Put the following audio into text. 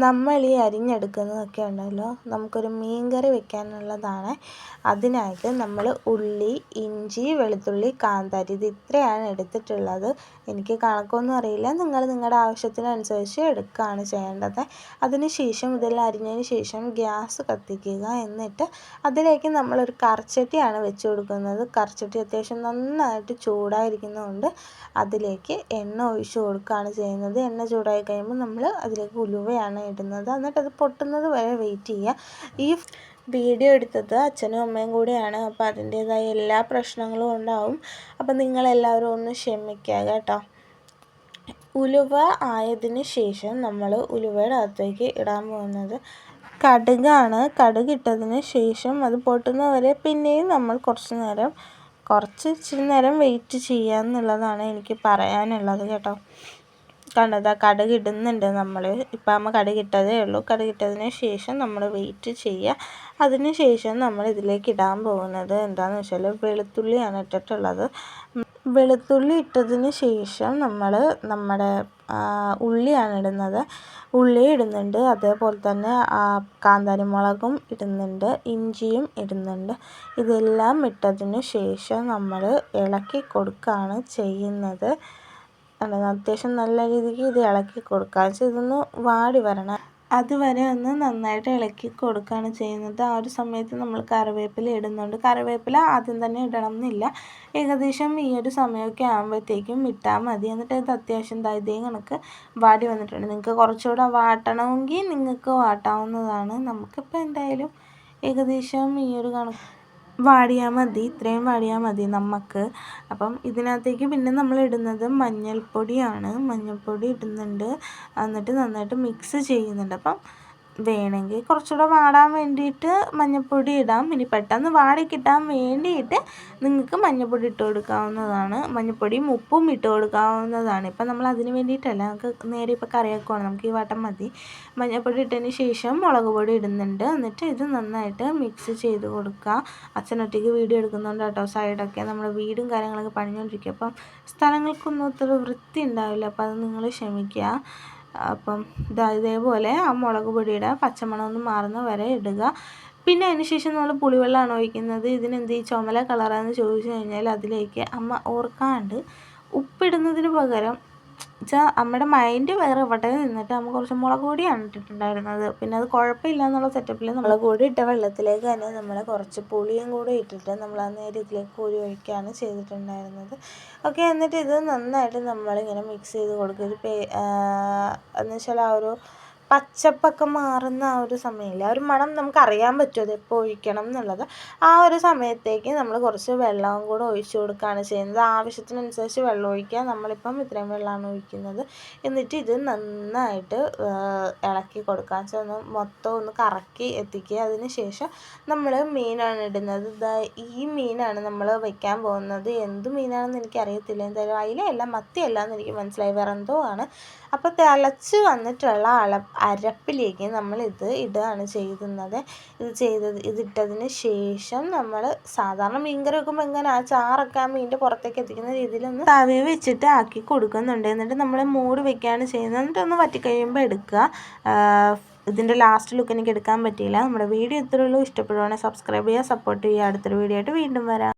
നമ്മൾ ഈ അരിഞ്ഞെടുക്കുന്നതൊക്കെ ഉണ്ടല്ലോ, നമുക്കൊരു മീൻകറി വെക്കാനുള്ളതാണ്. അതിനായിട്ട് നമ്മൾ ഉള്ളി, ഇഞ്ചി, വെളുത്തുള്ളി, കാന്താരി ഇത് ഇത്രയാണ് എടുത്തിട്ടുള്ളത്. എനിക്ക് കണക്കൊന്നും അറിയില്ല, നിങ്ങൾ നിങ്ങളുടെ ആവശ്യത്തിനനുസരിച്ച് എടുക്കുകയാണ് ചെയ്യേണ്ടത്. അതിനുശേഷം ഇതെല്ലാം അരിഞ്ഞതിന് ശേഷം ഗ്യാസ് കത്തിക്കുക. എന്നിട്ട് അതിലേക്ക് നമ്മളൊരു കറിച്ചട്ടിയാണ് വെച്ച് കൊടുക്കുന്നത്. കറിച്ചട്ടി അത്യാവശ്യം നന്നായിട്ട് ചൂടായിരിക്കുന്നതുകൊണ്ട് അതിലേക്ക് എണ്ണ ഒഴിച്ച് കൊടുക്കുകയാണ് ചെയ്യുന്നത്. എണ്ണ ചൂടായി കഴിയുമ്പോൾ നമ്മൾ അതിലേക്ക് ഉലുവയാണ് ഇടുന്നത്. എന്നിട്ട് അത് പൊട്ടുന്നത് വരെ വെയിറ്റ് ചെയ്യുക. ഈ വീഡിയോ എടുത്തത് അച്ഛനും അമ്മയും കൂടെയാണ്, അപ്പോൾ അതിൻ്റേതായ എല്ലാ പ്രശ്നങ്ങളും ഉണ്ടാവും. അപ്പോൾ നിങ്ങളെല്ലാവരും ഒന്ന് ക്ഷമിക്കുക കേട്ടോ. ഉലുവ ആയതിന് ശേഷം നമ്മൾ ഉലുവയുടെ അകത്തേക്ക് ഇടാൻ പോകുന്നത് കടുകാണ്. കടുകിട്ടതിന് ശേഷം അത് പൊട്ടുന്നവരെ പിന്നെയും നമ്മൾ ഇച്ചിരി നേരം വെയിറ്റ് ചെയ്യുക എന്നുള്ളതാണ് എനിക്ക് പറയാനുള്ളത് കേട്ടോ. കണ്ടതാ, കടുക് ഇടുന്നുണ്ട് നമ്മൾ. ഇപ്പം അമ്മ കടുകിട്ടതേ ഉള്ളൂ. കടുകിട്ടതിന് ശേഷം നമ്മൾ വെയിറ്റ് ചെയ്യുക. അതിന് ശേഷം നമ്മൾ ഇതിലേക്ക് ഇടാൻ പോകുന്നത് എന്താണെന്ന് വെച്ചാൽ വെളുത്തുള്ളിയാണ് ഇട്ടിട്ടുള്ളത്. വെളുത്തുള്ളി ഇട്ടതിന് ശേഷം നമ്മൾ നമ്മുടെ ഉള്ളിയാണ് ഇടുന്നത്. ഉള്ളി ഇടുന്നുണ്ട്, അതേപോലെ തന്നെ കാന്താരിമുളകും ഇടുന്നുണ്ട്, ഇഞ്ചിയും ഇടുന്നുണ്ട്. ഇതെല്ലാം ഇട്ടതിന് ശേഷം നമ്മൾ ഇളക്കി കൊടുക്കുകയാണ് ചെയ്യുന്നത്. അത്യാവശ്യം നല്ല രീതിക്ക് ഇത് ഇളക്കി കൊടുക്കുക. ഇതൊന്ന് വാടി വരണം, അതുവരെ ഒന്ന് നന്നായിട്ട് ഇളക്കി കൊടുക്കുകയാണ് ചെയ്യുന്നത്. ആ ഒരു സമയത്ത് നമ്മൾ കറിവേപ്പില ഇടുന്നുണ്ട്. കറിവേപ്പില ആദ്യം തന്നെ ഇടണം എന്നില്ല, ഏകദേശം ഈ ഒരു സമയമൊക്കെ ആകുമ്പോഴത്തേക്കും ഇട്ടാൽ മതി. എന്നിട്ട് ഇത് അത്യാവശ്യം ഇതേ കണക്ക് വാടി വന്നിട്ടുണ്ട്. നിങ്ങൾക്ക് കുറച്ചുകൂടെ വാട്ടണമെങ്കിൽ നിങ്ങൾക്ക് വാട്ടാവുന്നതാണ്. നമുക്കിപ്പോൾ എന്തായാലും ഏകദേശം ഈ ഒരു കണക്ക് വാടിയാൽ മതി, ഇത്രയും വാടിയാൽ മതി നമുക്ക്. അപ്പം ഇതിനകത്തേക്ക് പിന്നെ നമ്മൾ ഇടുന്നത് മഞ്ഞൾപ്പൊടിയാണ്. മഞ്ഞൾപ്പൊടി ഇടുന്നുണ്ട്, എന്നിട്ട് നന്നായിട്ട് മിക്സ് ചെയ്യുന്നുണ്ട്. അപ്പം വേണമെങ്കിൽ കുറച്ചുകൂടെ വാടാൻ വേണ്ടിയിട്ട് മഞ്ഞൾപ്പൊടി ഇടാം. ഇനി പെട്ടെന്ന് വാടി കിട്ടാൻ വേണ്ടിയിട്ട് നിങ്ങൾക്ക് മഞ്ഞൾപ്പൊടി ഇട്ട് കൊടുക്കാവുന്നതാണ്. മഞ്ഞൾപ്പൊടിയും ഉപ്പും ഇട്ട് കൊടുക്കാവുന്നതാണ്. ഇപ്പം നമ്മൾ അതിന് വേണ്ടിയിട്ടല്ല, നമുക്ക് നേരെ ഇപ്പോൾ കറിയാക്കുവാണ്, നമുക്ക് ഈ വട്ടം മതി. മഞ്ഞൾപ്പൊടി ഇട്ടതിന് ശേഷം മുളക് പൊടി ഇടുന്നുണ്ട്. എന്നിട്ട് ഇത് നന്നായിട്ട് മിക്സ് ചെയ്ത് കൊടുക്കുക. അച്ഛനൊറ്റയ്ക്ക് വീഡിയോ എടുക്കുന്നുണ്ട് കേട്ടോ. സൈഡൊക്കെ നമ്മുടെ വീടും കാര്യങ്ങളൊക്കെ പണിഞ്ഞുകൊണ്ടിരിക്കുക, അപ്പം സ്ഥലങ്ങൾക്കൊന്നും ഒത്തിരി വൃത്തി ഉണ്ടാവില്ല, അപ്പം അത് നിങ്ങൾ ക്ഷമിക്കുക. അപ്പം ഇതേപോലെ ആ മുളക് പൊടിയുടെ പച്ചമണമൊന്നും മാറുന്ന വരെ ഇടുക. പിന്നെ അതിന് ശേഷം നമ്മൾ പുളിവെള്ളമാണ് ഒഴിക്കുന്നത്. ഇതിനെന്ത് ഈ ചുമല കളറാണെന്ന് ചോദിച്ചു കഴിഞ്ഞാൽ അതിലേക്ക് അമ്മ ഓർക്കാണ്ട് ഉപ്പിടുന്നതിന് പകരം അമ്മയുടെ മൈൻഡ് വേറെ എവിടെ നിന്നിട്ട് അമ്മ കുറച്ച് മുളക് പൊടിയാണ് ഇട്ടിട്ടുണ്ടായിരുന്നത്. പിന്നെ അത് കുഴപ്പമില്ല എന്നുള്ള സെറ്റപ്പിൽ മുളക് പൊടി ഇട്ട വെള്ളത്തിലേക്ക് തന്നെ നമ്മൾ കുറച്ച് പുളിയും കൂടെ ഇട്ടിട്ട് നമ്മൾ ആ നേരം ഇതിലേക്ക് കോരി ഒഴിക്കുകയാണ് ചെയ്തിട്ടുണ്ടായിരുന്നത്. ഓക്കെ, എന്നിട്ട് ഇത് നന്നായിട്ട് നമ്മളിങ്ങനെ മിക്സ് ചെയ്ത് കൊടുക്കുക. എന്ന് വെച്ചാൽ ആ ഒരു പച്ചപ്പൊക്കെ മാറുന്ന ആ ഒരു സമയമില്ല, ആ ഒരു മണം നമുക്കറിയാൻ പറ്റും അത് എപ്പോൾ ഒഴിക്കണം എന്നുള്ളത്. ആ ഒരു സമയത്തേക്ക് നമ്മൾ കുറച്ച് വെള്ളവും കൂടെ ഒഴിച്ച് കൊടുക്കുകയാണ് ചെയ്യുന്നത്. ആവശ്യത്തിനനുസരിച്ച് വെള്ളം ഒഴിക്കുക. നമ്മളിപ്പം ഇത്രയും വെള്ളമാണ് ഒഴിക്കുന്നത്. എന്നിട്ട് ഇത് നന്നായിട്ട് ഇളക്കി കൊടുക്കുക, മൊത്തം ഒന്ന് കറക്കി എത്തിക്കുക. അതിന് ശേഷം നമ്മൾ മീനാണ് ഇടുന്നത്. ഈ മീനാണ് നമ്മൾ വയ്ക്കാൻ പോകുന്നത്. എന്ത് മീനാണെന്ന് എനിക്കറിയത്തില്ല, എന്തായാലും അയിലയല്ല മത്തിയല്ല എന്ന് എനിക്ക് മനസ്സിലായി, വേറെ എന്തോ ആണ്. അപ്പോൾ തിളച്ച് വന്നിട്ടുള്ള അരപ്പിലേക്ക് നമ്മൾ ഇത് ഇടുകയാണ് ചെയ്യുന്നത്. ഇതിട്ടതിന് ശേഷം നമ്മൾ സാധാരണ മീൻകറി വെക്കുമ്പോൾ എങ്ങനെ ആ ചാറൊക്കെ ആ മീനിൻ്റെ പുറത്തേക്ക് എത്തിക്കുന്ന രീതിയിലൊന്ന് തവി വെച്ചിട്ട് ആക്കി കൊടുക്കുന്നുണ്ട്. എന്നിട്ട് നമ്മൾ മൂടി വെക്കുകയാണ് ചെയ്യുന്നത്. എന്നിട്ടൊന്ന് വറ്റിക്കഴിയുമ്പോൾ എടുക്കുക. ഇതിൻ്റെ ലാസ്റ്റ് ലുക്ക് എനിക്ക് എടുക്കാൻ പറ്റിയില്ല. നമ്മുടെ വീഡിയോ ഇത്രയുള്ളൂ. ഇഷ്ടപ്പെടുവാണെങ്കിൽ സബ്സ്ക്രൈബ് ചെയ്യുക, സപ്പോർട്ട് ചെയ്യുക. അടുത്തൊരു വീഡിയോ ആയിട്ട് വീണ്ടും വരാം.